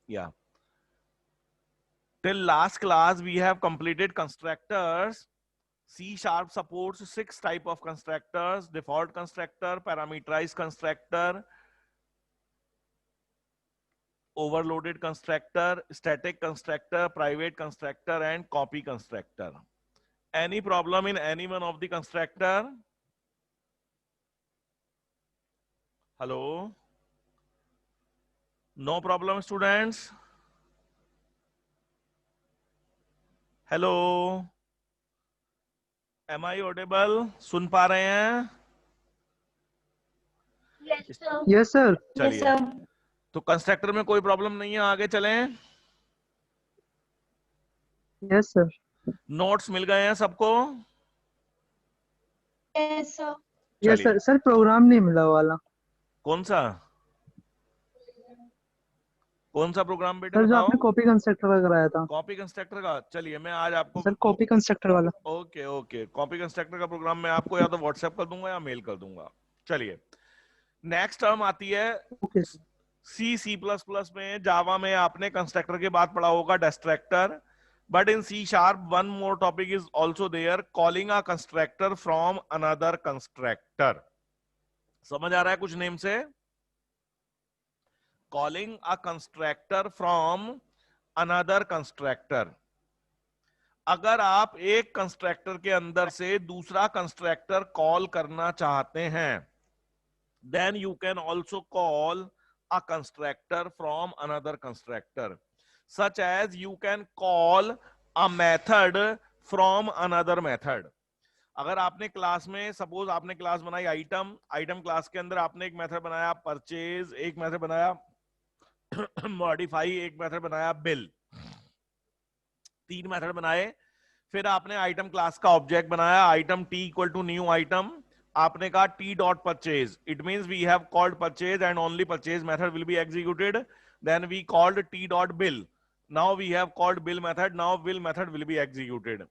Yeah. Till last class we have completed constructors. C# supports 6 type of constructors: default constructor, parameterized constructor, overloaded constructor, static constructor, private constructor, and copy constructor. Any problem in any one of the constructor? Hello? No problem, students? Hello? Am I audible? सुन पा रहे हैं? Yes, sir. Yes sir. Yes, चलिए, sir. तो constructor में कोई problem नहीं है, आगे चलें। Yes sir. नोट्स मिल गए हैं सबको? Yes, sir. यस चलिए, सर। सर प्रोग्राम नहीं मिला वाला। कौन सा? कौन सा प्रोग्राम बेटे सर जो बताओ? आपने कॉपी कंस्ट्रक्टर का कराया था। कॉपी कंस्ट्रक्टर का। चलिए, मैं आज आपको सर कॉपी कंस्ट्रक्टर वाला। ओके ओके, कॉपी कंस्ट्रक्टर का प्रोग्राम मैं आपको या तो व्हाट्सएप कर दूंगा या मेल कर दूंगा। चलिए, नेक्स्ट टर्म आती है ओके सर। C++ में, जावा में आपने कंस्ट्रक्टर के बाद पढ़ा होगा destructor, but in C# one more topic is also there, calling a constructor from another constructor. समझ आ रहा है कुछ नेम से? Calling a constructor from another constructor. अगर आप एक कंस्ट्रक्टर के अंदर से दूसरा कंस्ट्रक्टर कॉल करना चाहते हैं, then you can also call a constructor from another constructor, such as you can call a method from another method. अगर आपने क्लास में, सपोज आपने क्लास बनाई आइटम, आइटम क्लास के अंदर आपने एक मेथड बनाया परचेज, एक मेथड बनाया मॉडिफाई, एक मेथड बनाया बिल, 3 मेथड बनाए। फिर आपने आइटम क्लास का ऑब्जेक्ट बनाया, item T equal to new item, आपने कहा T dot purchase, it means we have called purchase and only purchase method will be executed, then we called T dot bill, now we have called bill method, now bill method will be executed.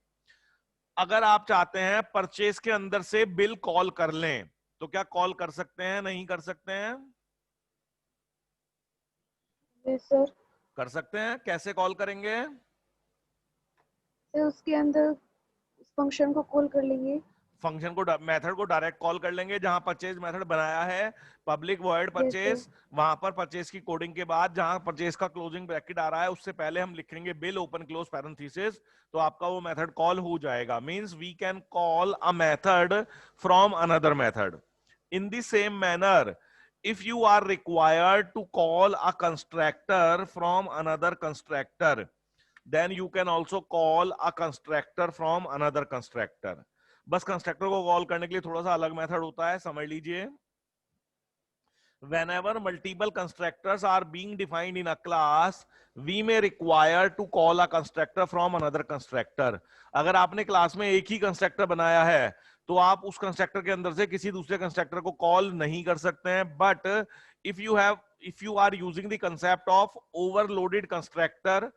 अगर आप चाहते हैं purchase के अंदर से bill call कर लें, तो क्या कॉल कर सकते हैं? नहीं कर सकते हैं? Yes, sir. कर सकते हैं। कैसे कॉल करेंगे? सर उसके अंदर उस फंक्शन को कॉल कर लेंगे। फंक्शन को, मेथड को डायरेक्ट कॉल कर लेंगे, जहां परचेज मेथड बनाया है public void Yes, sir. Purchase, वहां पर परचेज की कोडिंग के बाद जहां परचेज का क्लोजिंग ब्रैकेट आ रहा है उससे पहले हम लिखेंगे बिल ओपन क्लोज पैरेंथेसिस, तो आपका वो मेथड कॉल हो जाएगा। Means we can call a method from another method. In the same manner, if you are required to call a constructor from another constructor, then you can also call a constructor from another constructor. बस constructor को call करने के लिए थोड़ा सा अलग method होता है, समझ लीजिए। Whenever multiple constructors are being defined in a class, we may require to call a constructor from another constructor. अगर आपने क्लास में एक ही कंस्ट्रक्टर बनाया है तो आप उस कंस्ट्रक्टर के अंदर से किसी दूसरे कंस्ट्रक्टर को कॉल नहीं कर सकते हैं, but if you are using the concept of overloaded constructor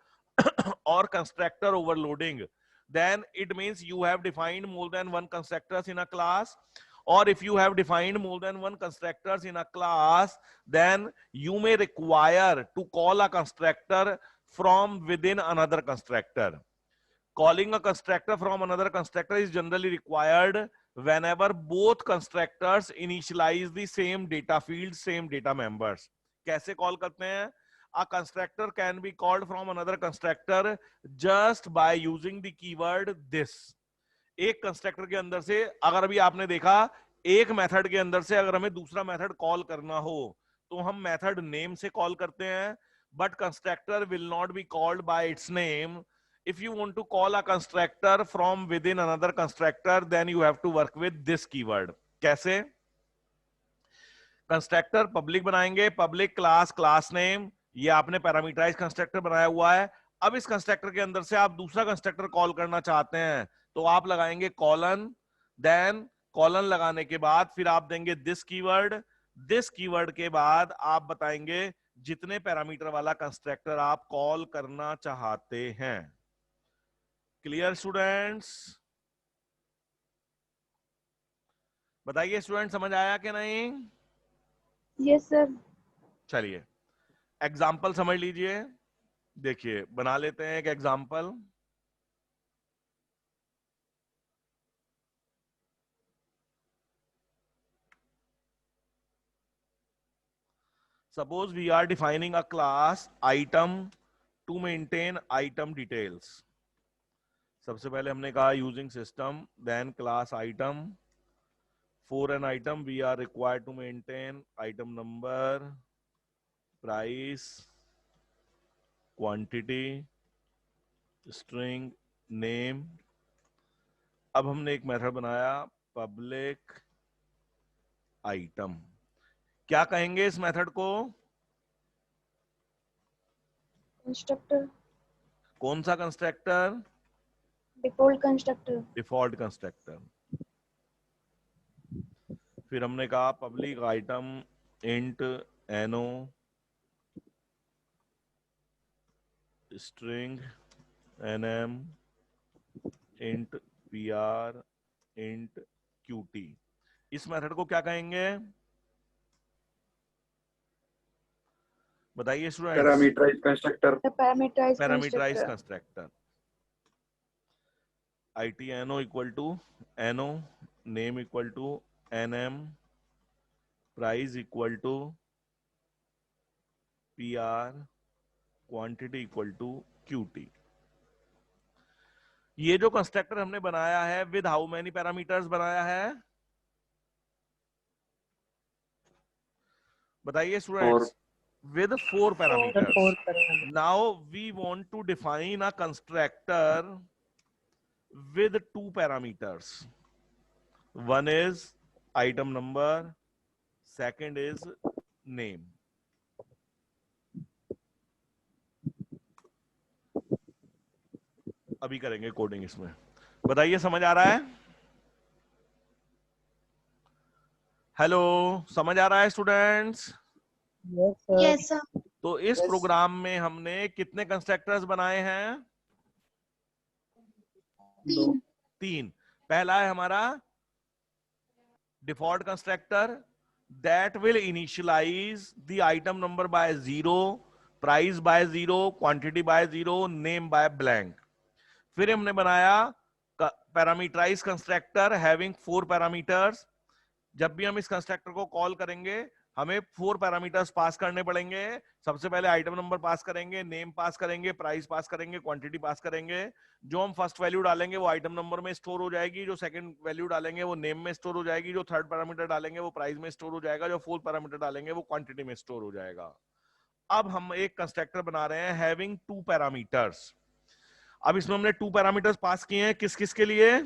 or constructor overloading, then it means you have defined more than one constructors in a class, or if you have defined more than one constructors in a class, then you may require to call a constructor from within another constructor. Calling a constructor from another constructor is generally required whenever both constructors initialize the same data fields, same data members. कैसे call करते हैं? A constructor can be called from another constructor just by using the keyword this. एक constructor के अंदर से, अगर अभी आपने देखा एक मेथड के अंदर से अगर हमें दूसरा मेथड कॉल करना हो तो हम मेथड नेम से कॉल करते हैं, but constructor will not be called by it's name. If you want to call a constructor from within another constructor, then you have to work with this keyword. कैसे? Constructor public बनाएंगे, public class, class name, ये आपने parameterise constructor बनाया हुआ है। अब इस constructor के अंदर से आप दूसरा कंस्ट्रक्टर कॉल करना चाहते हैं तो आप लगाएंगे कॉलन, देन कॉलन लगाने के बाद फिर आप देंगे दिस कीवर्ड, दिस कीवर्ड के बाद आप बताएंगे जितने पैरामीटर वाला कंस्ट्रक्टर आप कॉल करना चाहते हैं। Clear students? बताइए स्टूडेंट, समझ आया कि नहीं? Yes, sir. चलिए एग्जाम्पल समझ लीजिए। देखिए बना लेते हैं एक example. Suppose we are defining a class item to maintain item details. सबसे पहले हमने कहा using system, then class item. For an item we are required to maintain item number, price, quantity, string, name. अब हमने एक method बनाया public item. क्या कहेंगे इस मेथड को? कंस्ट्रक्टर, कौन सा constructor? Default constructor, default constructor. फिर हमने कहा पब्लिक आइटम इंट एनो string NM int PR int QT. इस मेथड को क्या कहेंगे बताइए students? Parameterized constructor. Parameterized parameterized constructor, constructor. ITNO equal to एनो, name equal to NM, price equal to PR, quantity equal to QT। ये जो constructor हमने बनाया है विद हाउ मेनी पैरामीटर्स बनाया है बताइए students? with 4 parameters. Now we want to define a constructor with 2 parameters. One is item number, second is name. अभी करेंगे कोडिंग इसमें। बताइए समझ आ रहा है? हेलो, समझ आ रहा है स्टूडेंट्स? Yes sir. तो इस प्रोग्राम में हमने कितने कंस्ट्रक्टर्स बनाए हैं? 3। पहला है हमारा default constructor that will initialise the item number by 0, price by 0, quantity by 0, name by blank. फिर हमने बनाया पैरामीटराइज कंस्ट्रक्टर हैविंग 4 पैरामीटर्स। जब भी हम इस कंस्ट्रक्टर को कॉल करेंगे हमें 4 पैरामीटर्स पास करने पड़ेंगे। सबसे पहले आइटम नंबर पास करेंगे, नेम पास करेंगे, प्राइस पास करेंगे, क्वांटिटी पास करेंगे। जो हम फर्स्ट वैल्यू डालेंगे वो आइटम नंबर में स्टोर हो जाएगी, जो सेकंड वैल्यू डालेंगे वो नेम में स्टोर हो जाएगी, जो थर्ड पैरामीटर डालेंगे वो प्राइस में स्टोर हो जाएगा, जो फोर्थ पैरामीटर डालेंगे वो क्वांटिटी में स्टोर हो जाएगा। अब हम एक कंस्ट्रक्टर बना रहे हैं हैविंग 2 पैरामीटर्स। अब इसमें हमने 2 पैरामीटर्स पास किए हैं, किस किस के लिए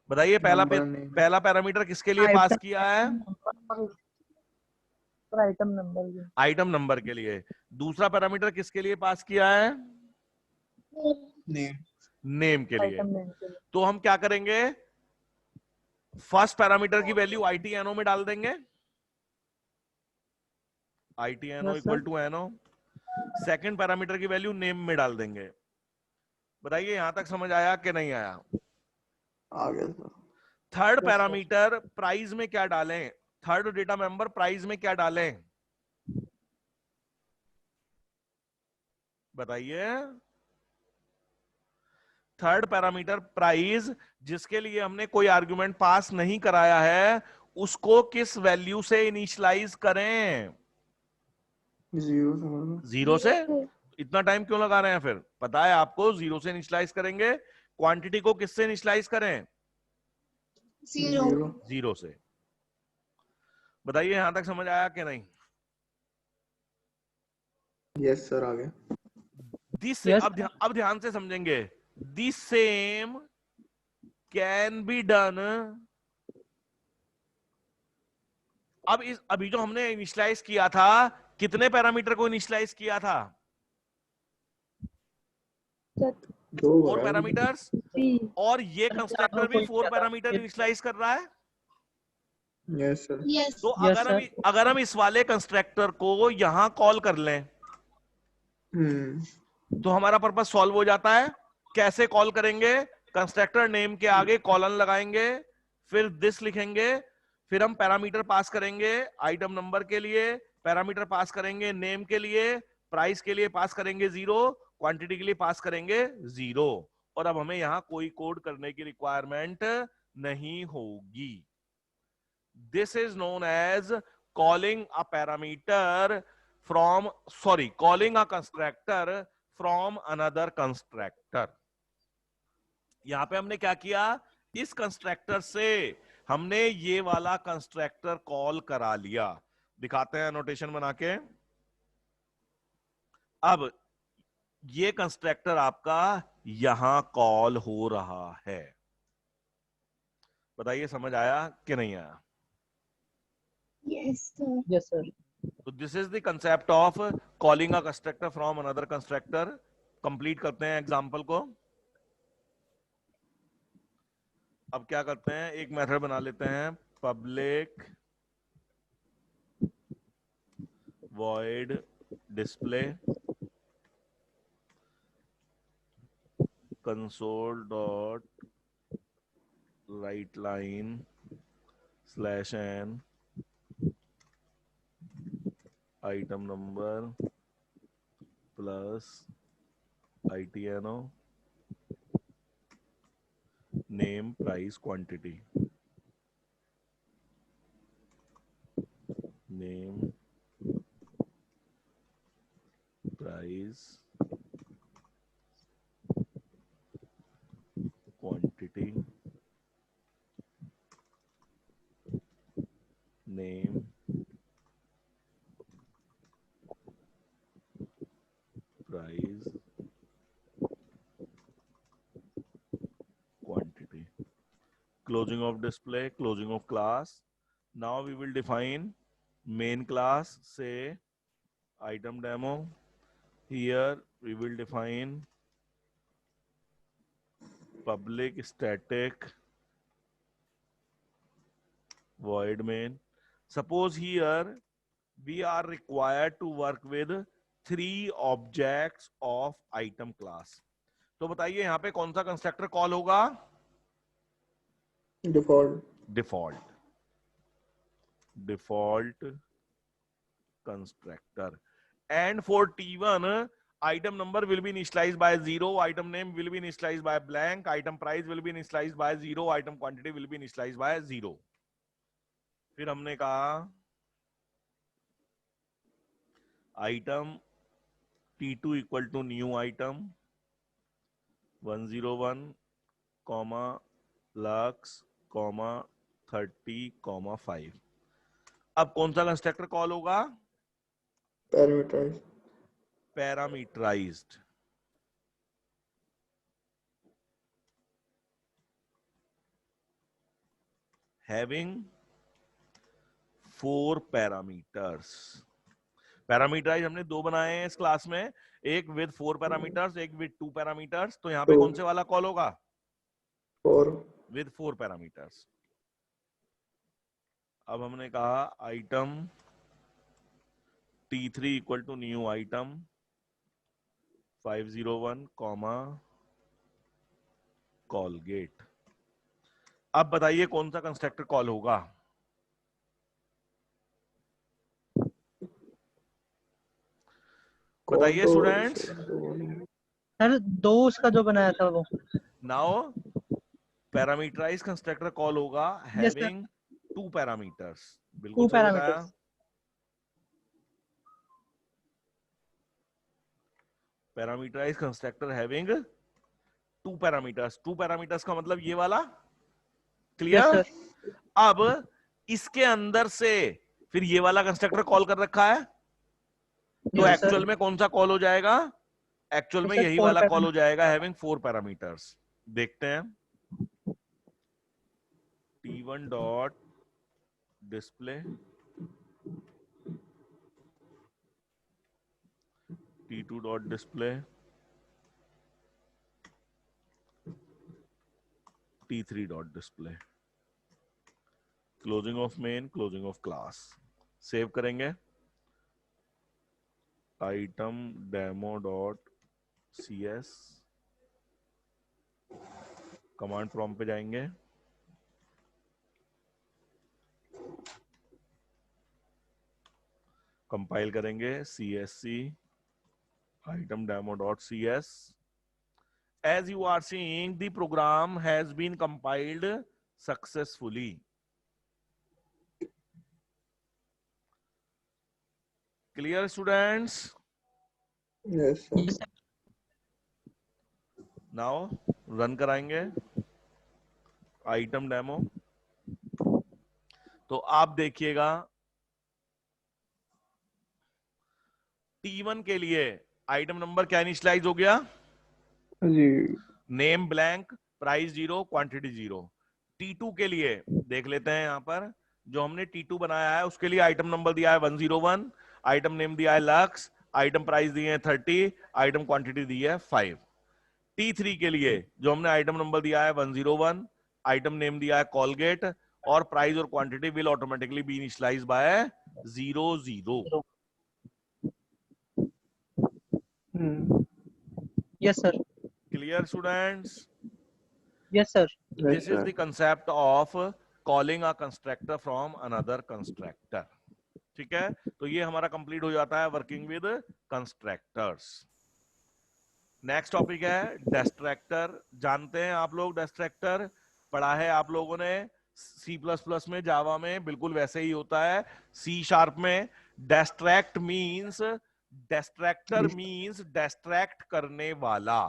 बताइए? पहला पैरामीटर किसके लिए पास किया है? आइटम नंबर, आइटम नंबर के लिए। दूसरा पैरामीटर किसके लिए पास किया है? नेम के लिए। तो हम क्या करेंगे? फर्स्ट पैरामीटर की वैल्यू ITNO में डाल देंगे, ITNO equal to NO। Second parameter की वैल्यू नेम में डाल देंगे। बताइए यहां तक समझ आया कि नहीं आया? आ गया सर। थर्ड पैरामीटर प्राइस में क्या डालें? थर्ड डेटा मेंबर प्राइस में क्या डालें बताइए? थर्ड पैरामीटर प्राइस, जिसके लिए हमने कोई आर्गुमेंट पास नहीं कराया है, उसको किस वैल्यू से इनिशियलाइज करें? 0 से। इतना टाइम क्यों लगा रहे हैं? फिर पता है आपको 0 से इनिशियलाइज करेंगे। क्वांटिटी को किससे इनिशियलाइज करें? 0 से। बताइए यहां तक समझ आया कि नहीं? यस सर, आ गया। This Yes. अब ध्यान से समझेंगे। This same can be done. अब अभी जो हमने इनिशियलाइज किया था, कितने पैरामीटर को इनिशियलाइज किया था? 4 पैरामीटर्स। और ये कंस्ट्रक्टर भी 4 पैरामीटर इनिशियलाइज कर रहा है। Yes sir. तो अगर हम इस वाले कंस्ट्रक्टर को यहां कॉल कर लें तो हमारा पर्पस सॉल्व हो जाता है। कैसे कॉल करेंगे? कंस्ट्रक्टर नेम के आगे कॉलन लगाएंगे, फिर दिस लिखेंगे, फिर हम पैरामीटर पास करेंगे आइटम नंबर के लिए, पैरामीटर पास करेंगे नेम के लिए, प्राइस के लिए पास करेंगे 0, क्वांटिटी के लिए पास करेंगे 0। और अब हमें यहां कोई कोड करने की रिक्वायरमेंट नहीं होगी। This is known as calling a parameter from calling a constructor from another constructor. यहां पे हमने क्या किया, इस कंस्ट्रक्टर से हमने ये वाला कंस्ट्रक्टर कॉल करा लिया। दिखाते हैं नोटेशन बना के। अब ये कंस्ट्रक्टर आपका यहां कॉल हो रहा है। बताइए समझ आया कि नहीं आया? Yes, sir. Yes sir. तो this is the concept of calling a constructor from another constructor. Complete करते हैं एग्जांपल को। अब क्या करते हैं, एक मेथड बना लेते हैं, public void display console dot write line slash n item number plus itno name price quantity name price quantity name price quantity closing of display, closing of class. Now we will define main class, say item demo. Here we will define public static void main. Suppose here we are required to work with 3 objects of item class. तो बताइए यहां पे कौन सा constructor call होगा? Default default constructor. And for T1, item number will be initialized by 0, item name will be initialized by blank, item price will be initialized by 0, item quantity will be initialized by 0. फिर हमने कहा item T2 equal to new item 101, lux, 30, 5. अब कौन सा constructor call होगा? Parameterise parameterised. Having 4 parameters. Parameterise हमने 2 बनाए हैं इस क्लास में, एक विद 4 पैरामीटर्स, एक विद 2 पैरामीटर्स। तो यहाँ पे 2 कौन से वाला कॉल होगा? 4 विद 4 पैरामीटर्स। अब हमने कहा item T3 equal to new item 501, Colgate. अब बताइए कौन सा कंस्ट्रक्टर कॉल होगा? बताइए स्टूडेंट्स। सर 2 उसका जो बनाया था वो। नाउ पैरामीटराइज कंस्ट्रक्टर कॉल होगा Yes, sir. Having 2 parameters. बिल्कुल 2 सही बताया। Parameters. Parameterise constructor having 2 parameters. 2 parameters का मतलब ये वाला, यस क्लियर? सर। अब इसके अंदर से फिर ये वाला कंस्ट्रक्टर कॉल कर रखा है, तो Yes, sir. एक्चुअल में कौन सा कॉल हो जाएगा? एक्चुअल में Sir, यही 4 वाला कॉल हो पैरामीटर्स। जाएगा हैविंग 4 पैरामीटर्स। देखते हैं। T1 dot display, T2 dot display, T3 dot display. Closing of main, closing of class. Save करेंगे। Item demo dot CS, command prompt पे जाएंगे। कंपाइल करेंगे CSC item demo.cs. As you are seeing, the program has been compiled successfully. Clear, students? Yes, sir. Yes, sir. Now run कराएंगे item demo. तो आप देखिएगा T1 के लिए item number क्या इनिशियलाइज हो गया? जी name blank, price 0, quantity 0। T2 के लिए देख लेते हैं, यहां पर जो हमने T2 बनाया है उसके लिए आइटम नंबर दिया है 101, आइटम नेम दिया है लक्स, आइटम प्राइस दिए हैं 30, आइटम क्वांटिटी दी है 5। T3 के लिए जो हमने आइटम नंबर दिया है 101, आइटम नेम दिया है कॉलगेट, और प्राइस और quantity will automatically be initialised by 00। Yes, sir. Clear students? Yes, sir. This is the concept of calling a constructor from another constructor. ठीक है, तो ये हमारा कंप्लीट हो जाता है working with constructors. Next topic है डिस्ट्रैक्टर। जानते हैं आप लोग डिस्ट्रैक्टर, पढ़ा है आप लोगों ने C++ में, जावा में बिल्कुल वैसे ही होता है। C# में distract means, distractor means distract करने वाला,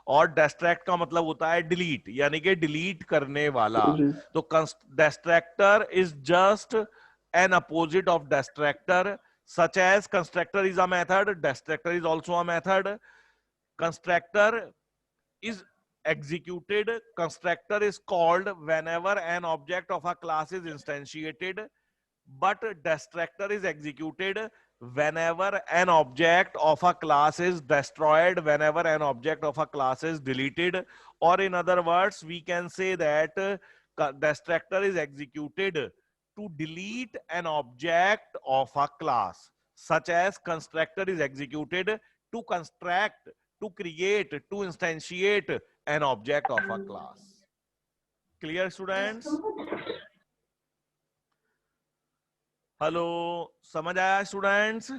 और डिस्ट्रैक्ट का मतलब होता है डिलीट, यानी कि डिलीट करने वाला। तो destructor is just an opposite of destructor, such as constructor is a method, destructor is also a method. Constructor is executed, constructor is called whenever an object of a class is instantiated, but destructor is executed whenever an object of a class is destroyed, whenever an object of a class is deleted, or in other words we can say that destructor is executed to delete an object of a class, such as constructor is executed to construct, to create, to instantiate an object of a class. Clear, students? Hello, समझ आया students?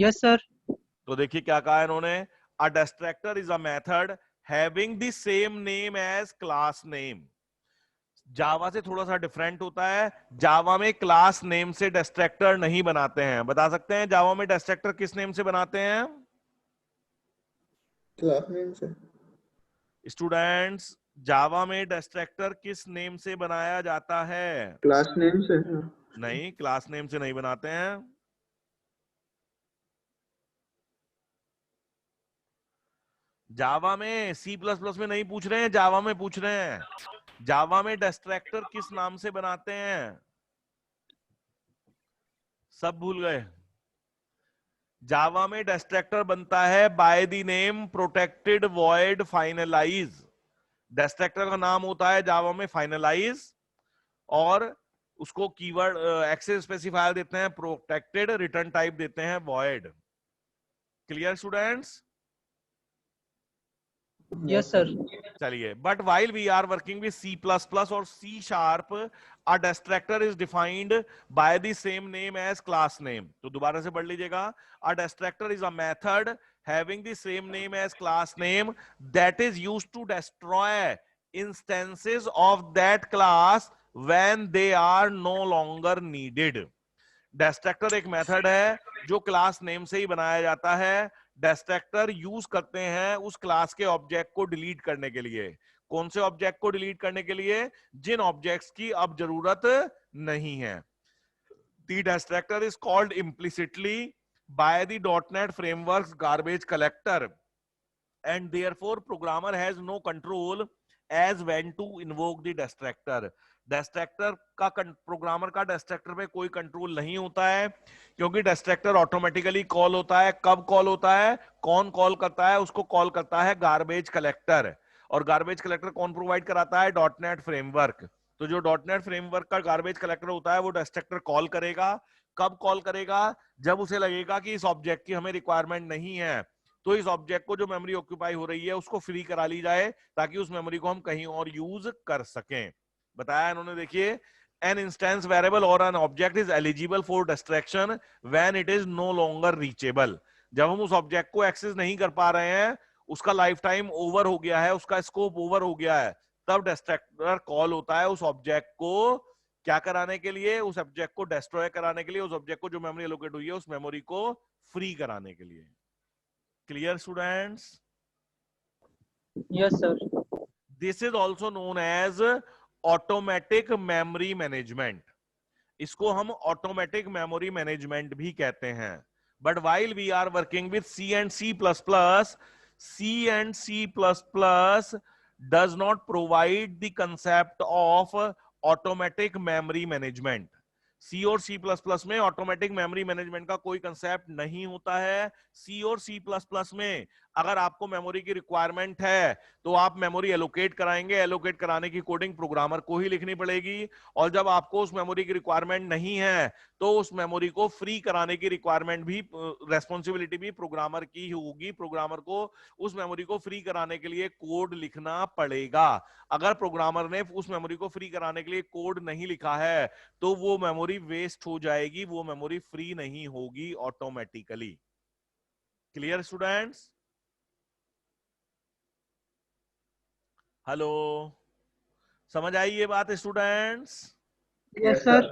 Yes, sir. तो देखिए क्या कहा इन्होंने, a destructor is a method having the same name as class name. Java से थोड़ा सा डिफरेंट होता है, जावा में क्लास नेम से डिस्ट्रैक्टर नहीं बनाते हैं। बता सकते हैं जावा में डिस्ट्रैक्टर किस नेम से बनाते हैं? क्लास नेम से। स्टूडेंट्स, जावा में डिस्ट्रैक्टर किस नेम से बनाया जाता है? क्लास नेम से। नहीं, क्लास नेम से नहीं बनाते हैं। जावा में, C++ में नहीं पूछ रहे हैं, जावा में पूछ रहे हैं। जावा में डिस्ट्रैक्टर किस नाम से बनाते हैं? सब भूल गए? जावा में डिस्ट्रैक्टर बनता है by the name protected void finalize. Destructor का नाम होता है जावा में फाइनलाइज, और उसको कीवर्ड एक्सेस स्पेसिफायर देते हैं प्रोटेक्टेड, रिटर्न टाइप देते हैं void. Clear students? Yes, sir. चलिए, but while we are working with C++ और C#, a distractor is defined by the same name as class name. तो दोबारा से पढ़ लीजिएगा, a distractor is a method having the same name as class name that is used to destroy instances of that class when they are no longer needed. Distractor एक method है जो class name से ही बनाया जाता है। Distractor use करते हैं उस क्लास के ऑब्जेक्ट को डिलीट करने के लिए। कौन से ऑब्जेक्ट को डिलीट करने के लिए? जिन ऑब्जेक्ट्स की अब जरूरत नहीं है। The distractor is called implicitly by the .NET frameworks garbage collector, and therefore programmer has no control as when to invoke the distractor. Distractor का प्रोग्रामर का डिस्ट्रैक्टर पे कोई कंट्रोल नहीं होता है, क्योंकि डिस्ट्रैक्टर ऑटोमेटिकली कॉल होता है। कब कॉल होता है? कौन कॉल करता है? उसको कॉल करता है गार्बेज कलेक्टर, और गार्बेज कलेक्टर कौन प्रोवाइड कराता है? .NET framework. तो जो .NET फ्रेमवर्क का गार्बेज कलेक्टर होता है वो डिस्ट्रैक्टर कॉल करेगा। कब कॉल करेगा? जब उसे लगेगा कि इस ऑब्जेक्ट की हमें रिक्वायरमेंट नहीं है, तो इस ऑब्जेक्ट को जो मेमोरी ऑक्यूपाई हो रही है उसको फ्री करा ली जाए, ताकि उस मेमोरी को हम कहीं और यूज कर सकें। बताया इन्होंने, देखिए an instance variable or an object is eligible for destruction when it is no longer reachable. जब हम उस ऑब्जेक्ट को एक्सेस नहीं कर पा रहे हैं, उसका लाइफ टाइम ओवर हो गया है, उसका स्कोप ओवर हो गया है, तब डिस्ट्रक्टर कॉल होता है उस ऑब्जेक्ट को क्या कराने के लिए, उस ऑब्जेक्ट को डिस्ट्रॉय कराने के लिए, उस ऑब्जेक्ट को जो मेमोरी एलोकेट हुई है उस मेमोरी को फ्री कराने के लिए. Clear students? Yes sir. This is also known as automatic memory management. इसको हम ऑटोमेटिक मेमोरी मैनेजमेंट भी कहते हैं. But while we are working with C and C++, does not provide the concept of automatic memory management. C और C++ में automatic memory management का कोई concept नहीं होता है. C और C++ में अगर आपको मेमोरी की रिक्वायरमेंट है तो आप मेमोरी एलोकेट कराएंगे. एलोकेट कराने की कोडिंग प्रोग्रामर को ही लिखनी पड़ेगी. और जब आपको उस मेमोरी की रिक्वायरमेंट नहीं है तो उस मेमोरी को फ्री कराने की रिक्वायरमेंट भी, रेस्पॉन्सिबिलिटी भी प्रोग्रामर की होगी. प्रोग्रामर को उस मेमोरी को फ्री कराने के लिए कोड लिखना पड़ेगा. अगर प्रोग्रामर ने उस मेमोरी को फ्री कराने के लिए कोड नहीं लिखा है तो वो मेमोरी वेस्ट हो जाएगी, वो मेमोरी फ्री नहीं होगी ऑटोमेटिकली. Clear students? हेलो, समझ आई ये बात स्टूडेंट्स? Yes sir.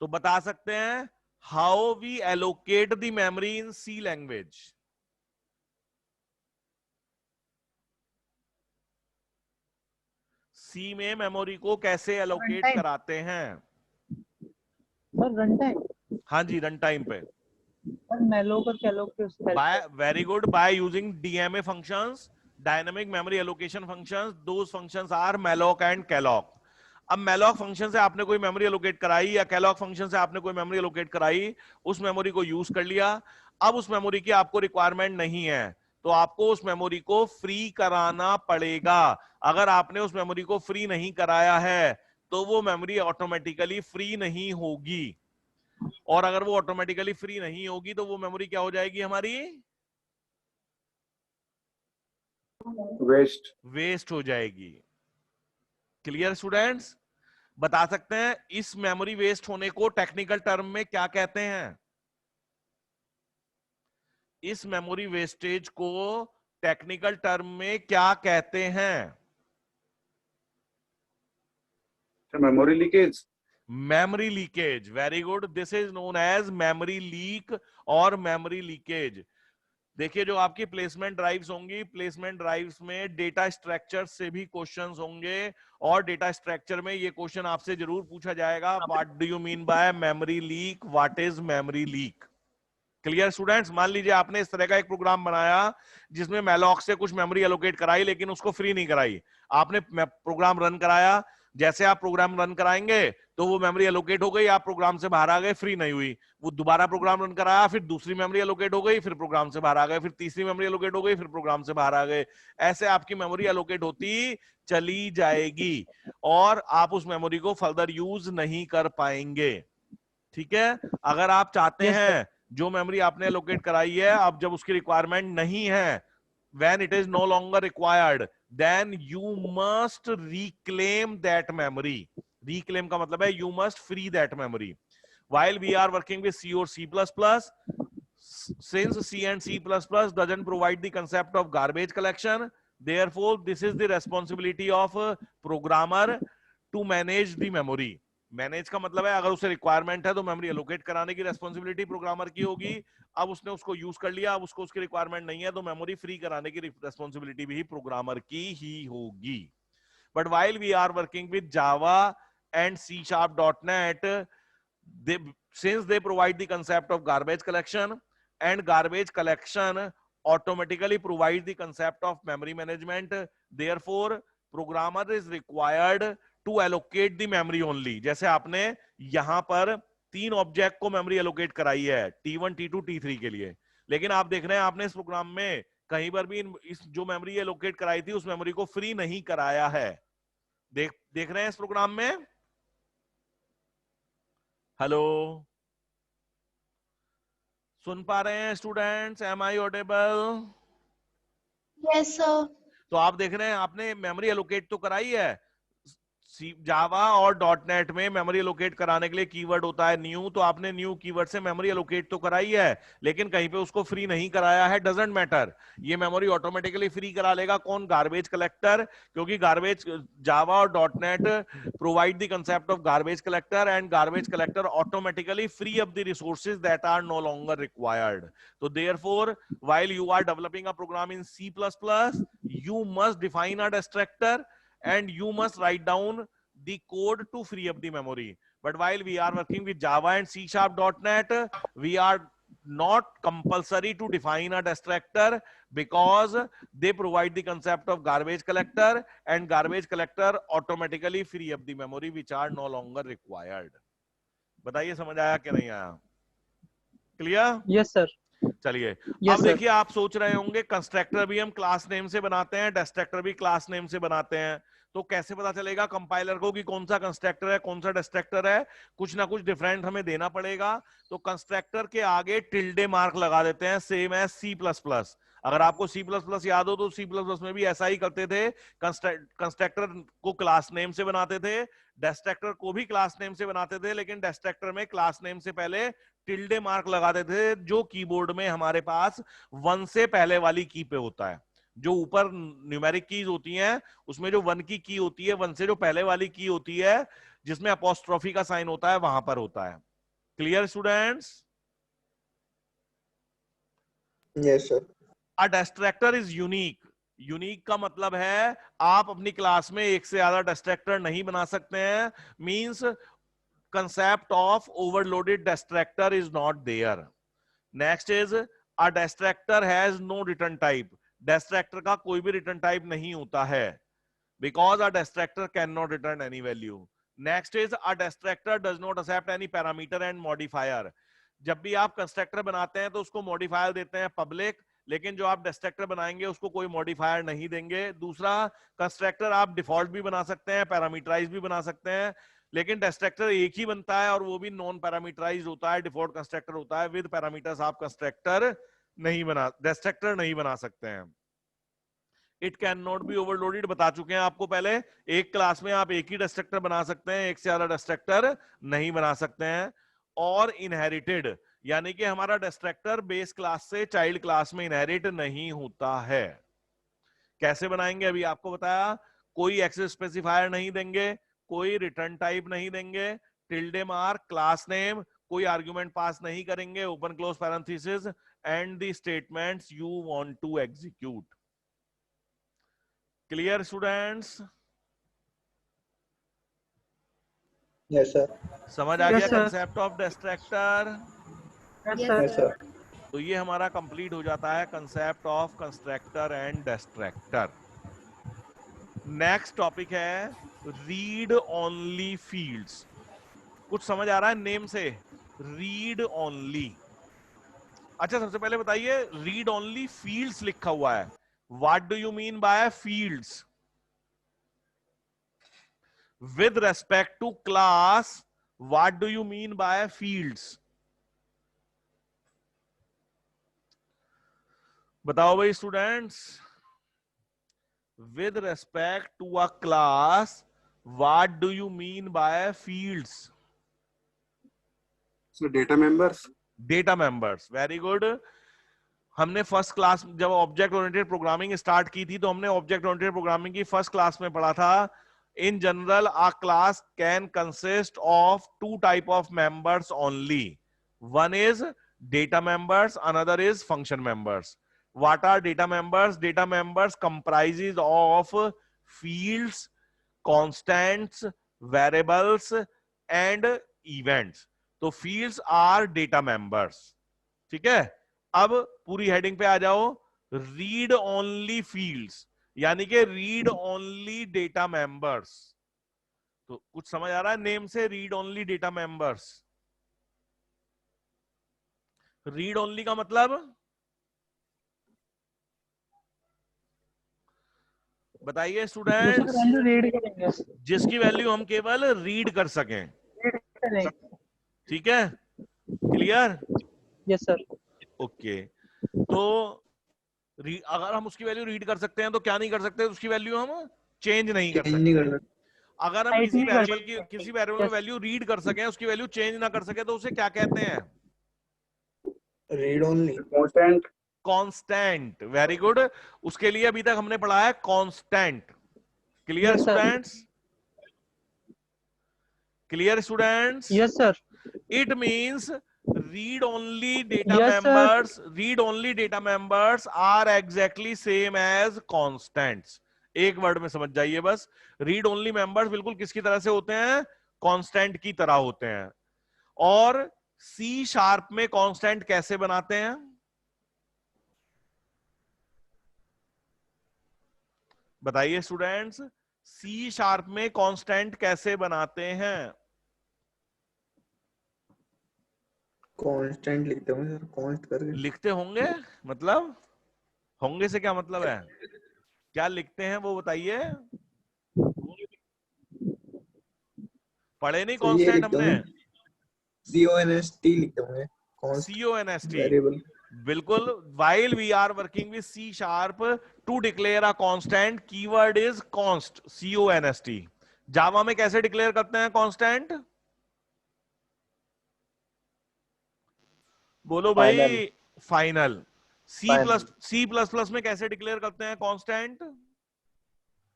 तो बता सकते हैं how we allocate the memory in C language. C में मेमोरी को कैसे एलोकेट Runtime. कराते हैं? Sir run time. हाँ जी, रन टाइम पे. सर मेलोक और कैलोक के उससे By very good, by using DMA functions, dynamic memory allocation functions. Those functions are malloc and calloc. अब malloc फंक्शन से आपने कोई मेमोरी एलोकेट कराई या calloc फंक्शन से आपने कोई मेमोरी एलोकेट कराई, उस मेमोरी को यूज कर लिया. अब उस मेमोरी की आपको रिक्वायरमेंट नहीं है तो आपको उस मेमोरी को फ्री कराना पड़ेगा. अगर आपने उस मेमोरी को फ्री नहीं कराया है तो वो मेमोरी ऑटोमेटिकली फ्री नहीं होगी. और अगर वो ऑटोमेटिकली फ्री नहीं होगी तो वो मेमोरी क्या हो जाएगी हमारी? वेस्ट हो जाएगी. Clear students? बता सकते हैं इस मेमोरी वेस्ट होने को टेक्निकल टर्म में क्या कहते हैं? इस मेमोरी वेस्टेज को टेक्निकल टर्म में क्या कहते हैं? Memory leakage. Memory leakage. Very good. This is known as memory leak और मेमोरी लीकेज. देखिए जो आपकी प्लेसमेंट ड्राइव्स होंगी, प्लेसमेंट ड्राइव्स में डेटा स्ट्रक्चर से भी क्वेश्चंस होंगे और डेटा स्ट्रक्चर में ये क्वेश्चन आपसे जरूर पूछा जाएगा, what do you mean bye memory leak, what is memory leak. Clear students? मान लीजिए आपने इस तरह का एक प्रोग्राम बनाया जिसमें मैलॉक से कुछ मेमोरी एलोकेट कराई लेकिन उसको फ्री नहीं कराई. आपने प्रोग्राम रन कराया, जैसे आप प्रोग्राम रन कराएंगे तो वो मेमोरी एलोकेट हो गई, आप प्रोग्राम से बाहर आ गए, फ्री नहीं हुई. वो दोबारा प्रोग्राम रन कराया, फिर दूसरी मेमोरी एलोकेट हो गई, फिर प्रोग्राम से बाहर आ गए, फिर तीसरी मेमोरी एलोकेट हो गई, फिर प्रोग्राम से बाहर आ गए. ऐसे आपकी मेमोरी एलोकेट होती चली जाएगी और आप उस मेमोरी को फर्दर यूज नहीं कर पाएंगे. ठीक है? अगर आप चाहते हैं जो मेमोरी आपने एलोकेट कराई है अब जब उसकी रिक्वायरमेंट नहीं है, when it is no longer required, then you must reclaim that memory. Reclaim का मतलब है you must free that memory. While we are working with C or C++, since C and C++ doesn't provide the concept of garbage collection, therefore this is the responsibility of a programmer to manage the memory. Manage का मतलब है अगर उसे requirement है तो memory allocate कराने की responsibility programmer की होगी. अब उसने उसको यूज कर लिया, अब उसको उसकी रिक्वायरमेंट नहीं है तो मेमोरी फ्री कराने की रेस्पॉन्सिबिलिटी भी प्रोग्रामर की ही होगी. But while we are working with Java and C#.NET, since they provide the concept of garbage collection and garbage collection automatically provide the concept of memory management, therefore programmer is required to allocate the memory only. जैसे आपने यहां पर 3 object को memory allocate कराई है T1, T2, T3 के लिए, लेकिन आप देख रहे हैं आपने इस प्रोग्राम में कहीं पर भी इस जो मेमोरी एलोकेट कराई थी उस मेमोरी को फ्री नहीं कराया है. देख रहे हैं इस प्रोग्राम में? हेलो, सुन पा रहे हैं students? Am I audible? Yes sir. तो आप देख रहे हैं आपने मेमोरी एलोकेट तो कराई है, जावा और .NET में मेमोरी एलोकेट कराने के लिए कीवर्ड होता है न्यू, तो आपने न्यू कीवर्ड से मेमोरी एलोकेट तो कराई है, लेकिन कहीं पे उसको फ्री नहीं कराया है। डजंट मैटर, ये मेमोरी ऑटोमेटिकली फ्री करा लेगा। कौन? गार्बेज कलेक्टर, क्योंकि गार्बेज जावा और .NET provide the concept of garbage collector, and garbage collector automatically free up the resources that are no longer required. तो therefore while you are developing a program in C++, you must define a destructor and you must write down the code to free up the memory. But while we are working with Java and C# .NET, we are not compulsory to define a destructor, because they provide the concept of garbage collector, and garbage collector automatically free up the memory which are no longer required. बताइए समझ आया कि नहीं आया? Clear? Yes sir. चलिए Yes, अब sir. देखिए, आप सोच रहे होंगे कंस्ट्रक्टर भी हम क्लास नेम से बनाते हैं, डिस्ट्रक्टर भी क्लास नेम से बनाते हैं, तो कैसे पता चलेगा कंपाइलर को कि कौन सा कंस्ट्रक्टर है कौन सा डिस्ट्रक्टर है? कुछ ना कुछ डिफरेंट हमें देना पड़ेगा। तो कंस्ट्रक्टर के आगे टिल्डे मार्क लगा देते हैं, सेम एज C++। अगर आपको C++ याद हो तो C++ में भी ऐसा ही करते थे, कंस्ट्रक्टर को क्लास नेम से बनाते थे, डिस्ट्रक्टर को भी क्लास नेम से बनाते थे, लेकिन डिस्ट्रक्टर में क्लास नेम से पहले टिल्डे मार्क लगा देते थे, जो कीबोर्ड में हमारे पास 1 से पहले वाली की पे होता है। जो ऊपर न्यूमेरिक कीज होती हैं उसमें जो 1 की की होती है, 1 से जो पहले वाली की होती है जिसमें अपोस्ट्रोफी का साइन होता है, वहां पर होता है। Clear students? Yes, sir. A destructor is unique. Unique का मतलब है आप अपनी क्लास में एक से ज्यादा डिस्ट्रक्टर नहीं बना सकते हैं। Means concept of overloaded distractor is not there. Next is a distractor has no return type. Distractor का कोई भी return type नहीं होता है, because a distractor cannot return any value. Next is a distractor does not accept any parameter and modifier. जब भी आप constructor बनाते हैं तो उसको मॉडिफायर देते हैं पब्लिक, लेकिन जो आप डिस्ट्रक्टर बनाएंगे उसको कोई मॉडिफायर नहीं देंगे। दूसरा, कंस्ट्रक्टर आप डिफॉल्ट भी बना सकते हैं, पैरामीटराइज भी बना सकते हैं, लेकिन डिस्ट्रक्टर एक ही बनता है और वो भी नॉन पैरामीटराइज्ड होता है, डिफॉल्ट कंस्ट्रक्टर होता है। विद पैरामीटर्स आप कंस्ट्रक्टर नहीं बना, डिस्ट्रक्टर नहीं बना सकते हैं। It can not be overloaded, बता चुके हैं आपको पहले। एक क्लास में आप एक ही डिस्ट्रक्टर बना सकते हैं, एक से ज्यादा डिस्ट्रक्टर नहीं बना सकते हैं। और इनहेरिटेड, यानी कि हमारा डिस्ट्रक्टर बेस क्लास से चाइल्ड क्लास में इनहेरिट नहीं होता है। कैसे बनाएंगे अभी आपको बताया। कोई एक्सेस स्पेसिफायर नहीं देंगे, कोई रिटर्न टाइप नहीं देंगे, टिल्डे मार्क, क्लास नेम, कोई आर्गुमेंट पास नहीं करेंगे, open close parenthesis and the statements you want to execute. Clear students? Yes, sir. समझ आ Yes, गया sir. Concept of destructor? Yes, Yes, sir. Yes, sir. तो ये हमारा कंप्लीट हो जाता है concept of constructor and destructor. Next topic है रीड ओनली फील्ड्स। कुछ समझ आ रहा है नेम से? Read only. अच्छा, सबसे पहले बताइए, रीड ओनली फील्ड्स लिखा हुआ है, what do you mean by fields? With respect to class, what do you mean by fields? बताओ भाई students. With respect to a class, what do you mean by fields? So data members. Data members, very good. हमने first class जब object oriented programming start की थी तो हमने object oriented programming की first class में पढ़ा था। In general, a class can consist of 2 type of members only. One is data members, another is function members. What are data members? Data members comprises of fields, constants, variables and events. तो fields are data members. ठीक है? अब पूरी heading पे आ जाओ। Read only fields यानी कि read only data members. तो कुछ समझ आ रहा है नेम से? Read only data members. Read only का मतलब बताइए स्टूडेंट। वैल्यू रीड करेंगे, जिसकी वैल्यू हम केवल रीड कर सकें। रीड करेंगे। ठीक है? क्लियर? Yes sir. ओके। तो अगर हम उसकी वैल्यू रीड कर सकते हैं तो क्या नहीं कर सकते? उसकी वैल्यू हम चेंज नहीं कर Change नहीं कर सकते। सकते। अगर हम Write किसी नहीं कर वेरिएबल सकते। किसी वेरिएबल में Yes. वैल्यू रीड कर सकें, उसकी वैल्यू चेंज ना कर सके, तो उसे क्या कहते हैं? Read only. Constant. Constant. Very good. उसके लिए अभी तक हमने पढ़ा है constant. Clear Yes, sir. Students? Clear students? Yes, sir. It means read only data Yes, sir. members are exactly same as constants. एक वर्ड में समझ जाइए बस, रीड ओनली मेंबर्स बिल्कुल किसकी तरह से होते हैं? कांस्टेंट की तरह होते हैं। और सी शार्प में कांस्टेंट कैसे बनाते हैं? बताइए स्टूडेंट्स, सी शार्प में कांस्टेंट कैसे बनाते हैं? कांस्टेंट लिखते होंगे सर, कांस्ट करके। लिखते होंगे मतलब? होंगे से क्या मतलब है? क्या लिखते हैं वो बताइए। पढ़े नहीं सर ये कांस्टेंट लिखते हमने? होंगे, CONST लिखते होंगे, कांस्ट CONST। वेरिएबल। बिल्कुल। while we are working with C sharp to declare a constant, keyword is const, CONST। जावा में कैसे डिक्लेयर करते हैं कांस्टेंट? बोलो भाई। फाइनल। सी प्लस प्लस में कैसे डिक्लेयर करते हैं कांस्टेंट?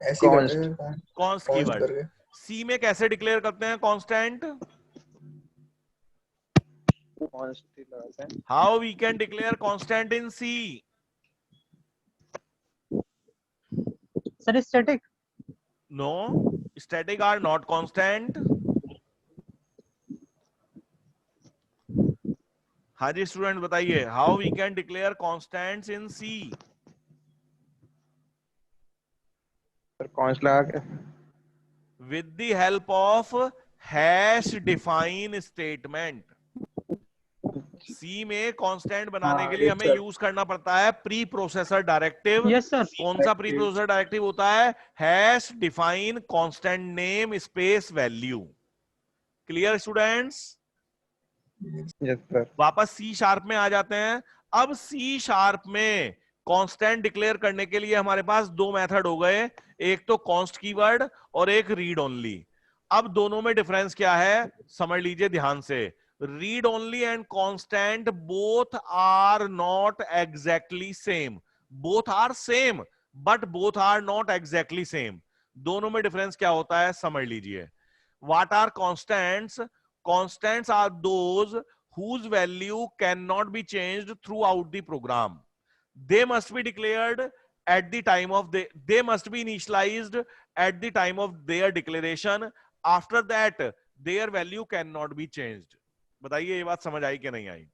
ऐसे ही करते हैं, कांस्ट कॉन्स्ट कीवर्ड। करके। सी में कैसे डिक्लेयर करते हैं constant? How we can declare constant in C? Sir, static. No, static are not constant. हाँ जी स्टूडेंट बताइए, how we can declare constants in C? Const लगा के with the help of hash define statement. C में constant बनाने के लिए yes, हमें sir. यूज करना पड़ता है pre processor directive. Yes, sir. कौन सा प्री प्रोसेसर डायरेक्टिव होता है? Hash define constant name space value. Clear students? Yes sir. वापस सी शार्प में आ जाते हैं। अब सी शार्प में कांस्टेंट डिक्लेयर करने के लिए हमारे पास दो मेथड हो गए, एक तो कांस्ट कीवर्ड और एक रीड ओनली। अब दोनों में डिफरेंस क्या है समझ लीजिए ध्यान से। Read only and constant both are not exactly same. Both are same but both are not exactly same. दोनों में डिफरेंस क्या होता है समझ लीजिए। What are constants? Constants are those whose value cannot be changed throughout the program. They must be declared at the time of they must be initialized at the time of their declaration. After that, their value cannot be changed. बताइए ये बात समझ आई कि नहीं आई?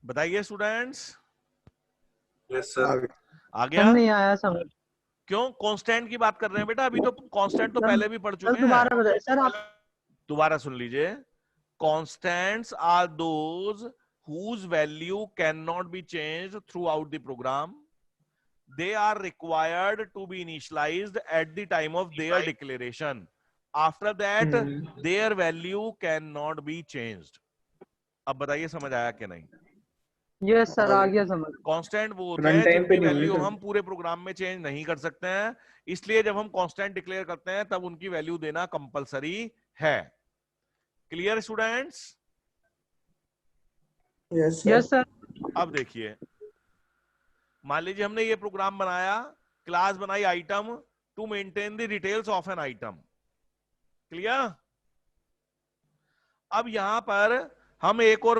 बताइए students. Yes, sir. आ sir गया? नहीं आया समझ। क्यों कांस्टेंट की बात कर रहे हैं बेटा? अभी तो कांस्टेंट तो पहले भी पढ़ सर चुके हैं। दोबारा बताइए सर आप। दोबारा सुन लीजिए। Constants are those whose value cannot be changed throughout the program. They are required to be initialized at the time of their declaration. After that, their value cannot be changed. अब बताइए समझ आया कि नहीं? Yes sir आ गया समझ। Constant वो होते Run हैं time पे जिनकी नहीं होंगे वैल्यू सर। हम पूरे प्रोग्राम में चेंज नहीं कर सकते हैं, इसलिए जब हम कांस्टेंट डिक्लेयर करते हैं तब उनकी वैल्यू देना कंपलसरी है। Clear students? Yes sir. अब देखिए, मान लीजिए हमने ये प्रोग्राम बनाया, क्लास बनाई item to maintain the details of an item. Clear? अब यहां पर हम एक और